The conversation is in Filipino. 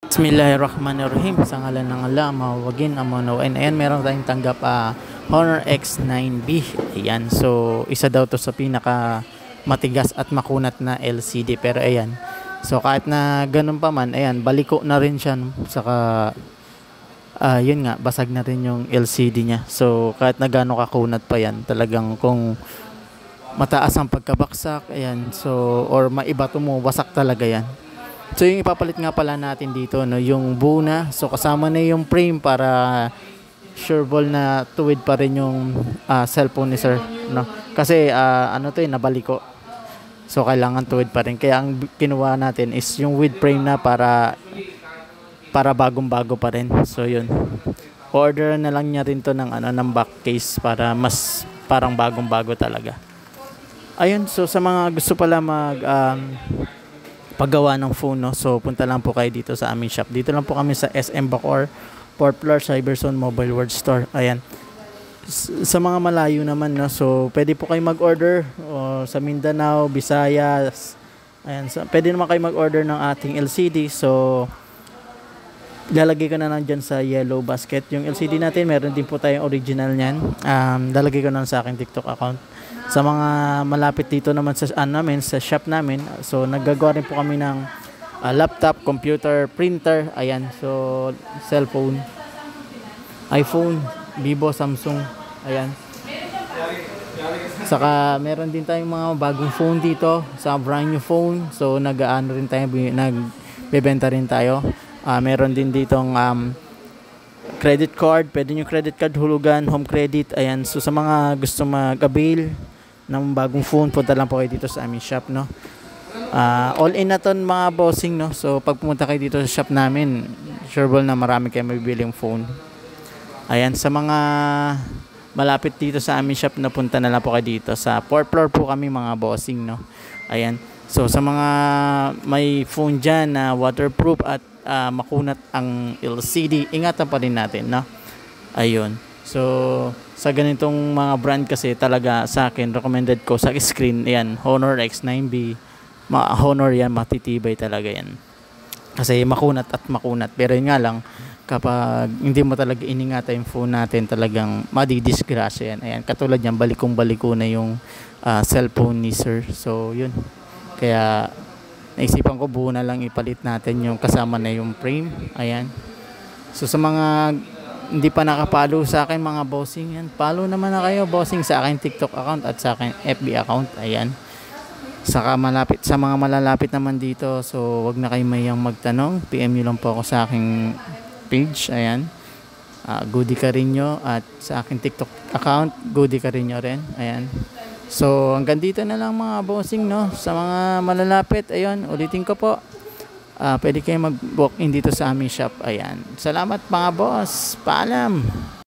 Bismillahirrahmanirrahim. Sa ngalan ng Allah, mawagin, amonawain. Ayan, meron tayong tanggap Honor X9B. Ayan, so isa daw to sa pinaka matigas at makunat na LCD. Pero ayan, so kahit na ganun pa man, ayan, baliko na rin siya. No? Saka, yun nga, basag na rin yung LCD niya. So kahit na gano'ng kakunat pa yan, talagang kung mataas ang pagkabaksak, ayan, so, or maiba wasak talaga yan. So yung ipapalit nga pala natin dito, no, yung buna. So kasama na yung frame para sure ball na tuwid pa rin yung cellphone ni sir, no. Kasi ano to, nabaliko. So kailangan tuwid pa rin. Kaya ang kinuha natin is yung with frame na para bagong-bago pa rin. So yun. Order na lang niya rin to ng ng back case para mas parang bagong-bago talaga. Ayun, so sa mga gusto pala paggawa ng phone, no? So punta lang po kayo dito sa aming shop. Dito lang po kami sa SM Bacoor, 4th floor, Cyberzone Mobile World Store. Ayan. Sa mga malayo naman, no? So pwede po kayo mag-order sa Mindanao, Visayas. Ayan, so, pwede naman kayo mag-order ng ating LCD. So lalagay ko na lang dyan sa yellow basket. Yung LCD natin, meron din po tayong original niyan. Lalagay ko na sa aking TikTok account. Sa mga malapit dito naman sa namin, sa shop namin, so naggagawa rin po kami ng laptop, computer, printer, ayan, so cellphone, iPhone, Vivo, Samsung, ayan. Saka meron din tayong mga bagong phone dito, sa brand new phone, so nag-aano rin tayo, nagbebenta rin tayo. Meron din ditong credit card, pwede nyo credit card, hulugan, home credit, ayan. So sa mga gusto mag-avail ng bagong phone, punta lang po kayo dito sa aming shop, no. All in na ton mga bossing, no. So pag pumunta kayo dito sa shop namin, sureball na marami kayo mabibiling phone. Ayan, sa mga malapit dito sa aming shop, na punta na lang po kayo dito sa 4th floor po kami mga bossing, no. Ayan, so sa mga may phone dyan na waterproof at makunat ang LCD, ingatan pa rin natin, no. Ayun, so sa ganitong mga brand kasi talaga sa akin, recommended ko sa screen, ayan, Honor X9B. Honor yan, matitibay talaga yan. Kasi makunat at makunat. Pero yun nga lang, kapag hindi mo talaga iningatan yung phone natin, talagang madidisgrasya yan. Ayan, katulad yan, balikong-baliko na yung cellphone ni sir. So yun. Kaya naisipan ko buo na lang ipalit natin yung kasama na yung frame. Ayan. So sa mga hindi pa nakapalo sa akin mga bossing, yan, follow naman na kayo bossing sa akin TikTok account at sa akin FB account. Ayan. Saka malapit sa mga malalapit naman dito, so wag na kayo mayang magtanong, PM nyo lang po ako sa aking page. Ayan, Goody Carino, at sa aking TikTok account Goody Carino rin. Ayan. So hanggang dito na lang mga bossing, no. Sa mga malalapit, ayun, ulitin ko po, pwede kayo mag-walk in dito sa aming shop. Ayan, salamat mga boss, paalam.